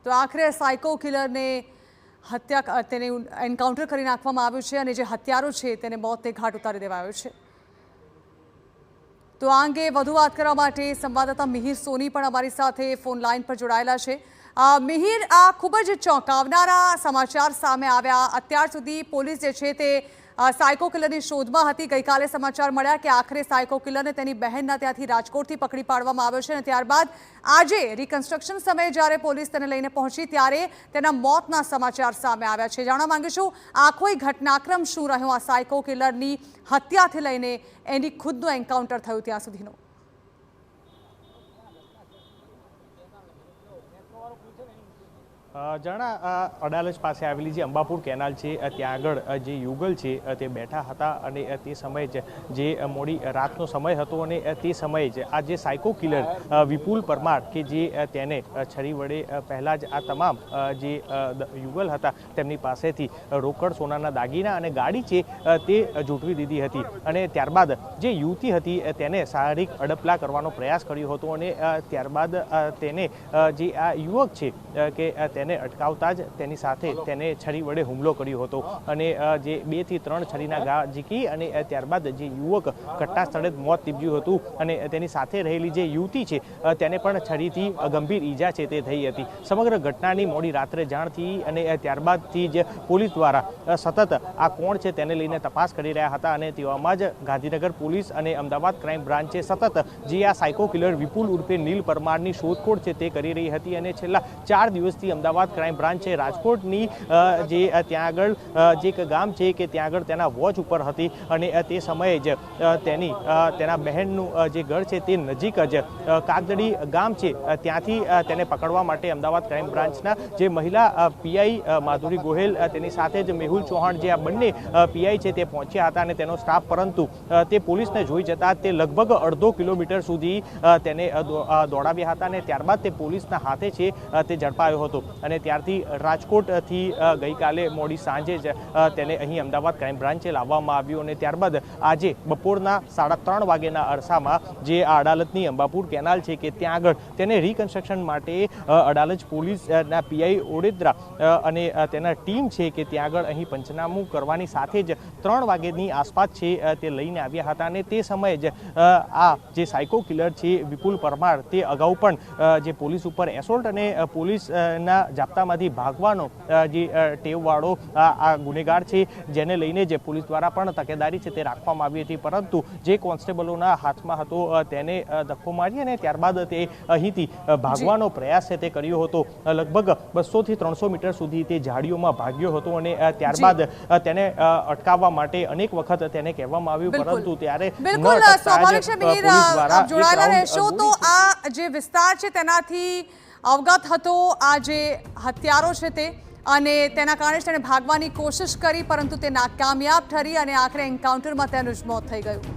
તો આખરે સાયકો કિલરને તેને એન્કાઉન્ટર કરી નાખવામાં આવ્યું છે અને જે હત્યારો છે તેને મોતને ઘાટ ઉતારી દેવાયો છે। તો આ અંગે વધુ વાત કરવા માટે સંવાદદાતા મિહિર સોની પણ અમારી સાથે ફોન લાઈન પર જોડાયેલા છે। મિહિર, આ ખૂબ જ ચોંકાવનારા સમાચાર સામે આવ્યા। અત્યાર સુધી પોલીસ જે છે તે સાયકો કિલરની શોધમાં હતી। ગઈકાલે સમાચાર મળ્યા કે આખરે સાયકો કિલરને તેની બહેનના ત્યાંથી રાજકોટથી પકડી પાડવામાં આવ્યો છે અને ત્યારબાદ આજે રિકન્સ્ટ્રક્શન સમયે જ્યારે પોલીસ તેને લઈને પહોંચી ત્યારે તેના મોતના સમાચાર સામે આવ્યા છે। જાણવા માંગીશું આખો ઘટનાક્રમ શું રહ્યો આ સાયકો કિલરની હત્યાથી લઈને એની ખુદનું એન્કાઉન્ટર થયું ત્યાં સુધીનો। જાણા અડાલજ પાસે આવેલી જે અંબાપુર કેનાલ છે ત્યાં આગળ જે યુગલ છે તે બેઠા હતા અને તે સમયે જ જે મોડી રાતનો સમય હતો અને તે સમયે જ આ જે સાયકો કિલર વિપુલ પરમાર કે જે તેને છરી વડે પહેલાં જ આ તમામ જે યુગલ હતા તેમની પાસેથી રોકડ સોનાના દાગીના અને ગાડી છે તે ઝૂંટવી દીધી હતી અને ત્યારબાદ જે યુવતી હતી તેને શારીરિક અડપલા કરવાનો પ્રયાસ કર્યો હતો અને ત્યારબાદ તેને જે આ યુવક છે કે તેને અટકાવતા જ તેની સાથે તેને છરી વડે હુમલો કર્યો હતો અને જે 2 થી 3 છરીના ઘા ઝીકી અને ત્યારબાદ જે યુવક ઘટના સ્થળે મોત નીપજ્યું હતું અને તેની સાથે રહેલી જે યુવતી છે તેને પણ છરીથી ગંભીર ઈજા છે તે થઈ હતી। સમગ્ર ઘટનાની મોડી રાત્રે જાણ થઈ અને ત્યારબાદથી જ પોલીસ દ્વારા સતત આ કોણ છે તેને લઈને તપાસ કરી રહ્યા હતા અને તેવામાં જ ગાંધીનગર પોલીસ અને અમદાવાદ ક્રાઇમ બ્રાન્ચે સતત જે આ સાયકો કિલર વિપુલ ઉર્ફે નીલ પરમારની શોધખોળ છે તે કરી રહી હતી અને છેલ્લા 4 દિવસથી અમદાવાદ ક્રાઇમ બ્રાન્ચ છે રાજકોટની જે ત્યાં આગળ જે એક ગામ છે કે ત્યાં આગળ તેના વોચ ઉપર હતી અને તે સમયે જ તેના બહેનનું જે ઘર છે તે નજીક જ કાગદડી ગામ છે ત્યાંથી તેને પકડવા માટે અમદાવાદ ક્રાઇમ બ્રાન્ચના જે મહિલા પીઆઈ માધુરી ગોહેલ તેની સાથે જ મેહુલ ચૌહાણ જે આ બંને પીઆઈ છે તે પહોંચ્યા હતા અને તેનો સ્ટાફ, પરંતુ તે પોલીસને જોઈ જતા તે લગભગ અડધો કિલોમીટર સુધી તેને દોડાવ્યા હતા અને ત્યારબાદ તે પોલીસના હાથે છે તે ઝડપાયો હતો અને ત્યારથી રાજકોટથી ગઈકાલે મોડી સાંજે જ તેને અહીં અમદાવાદ ક્રાઇમ બ્રાન્ચે લાવવામાં આવ્યું અને ત્યારબાદ આજે બપોરના 3:30 વાગ્યાના અરસામાં જે આ અડાલજની અંબાપુર કેનાલ છે કે ત્યાં આગળ તેને રિકન્સ્ટ્રક્શન માટે અડાલજ પોલીસના પીઆઈ ઓડેદરા અને તેના ટીમ છે કે ત્યાં આગળ અહીં પંચનામું કરવાની સાથે જ 3 વાગ્યાની આસપાસ છે તે લઈને આવ્યા હતા અને તે સમયે જ આ જે સાયકો કિલર છે વિપુલ પરમાર તે અગાઉ પણ જે પોલીસ ઉપર એસોલ્ટ અને પોલીસના જાપ્તામાંથી ભાગવાનો જે ટેવવાળો આ ગુનેગાર છે જેને લઈને જે પોલીસ દ્વારા પણ તકેદારી છે તે રાખવામાં આવી હતી, પરંતુ જે કોન્સ્ટેબલોના હાથમાં હતો તેને ધક્કો મારી અને ત્યારબાદ તે અહીંથી ભાગવાનો પ્રયાસ છે તે કર્યો હતો। લગભગ 200 થી 300 મીટર સુધી તે ઝાડીઓમાં ભાગ્યો હતો અને ત્યારબાદ તેને અટકાવવા માટે અનેક વખત તેને કહેવામાં આવ્યું, પરંતુ ત્યારે બિલકુલ સ્વાભાવિક છે મિહિર, જોડાયેલા રહેશો તો આ જે વિસ્તાર છે તેનાથી અવગત હતો આ જે હત્યારો છે તે અને તેના કારણે તેણે ભાગવાની કોશિશ કરી પરંતુ તે નાકામયાબ ઠરી અને આખરે એન્કાઉન્ટરમાં તેનું જ મોત થઈ ગયું।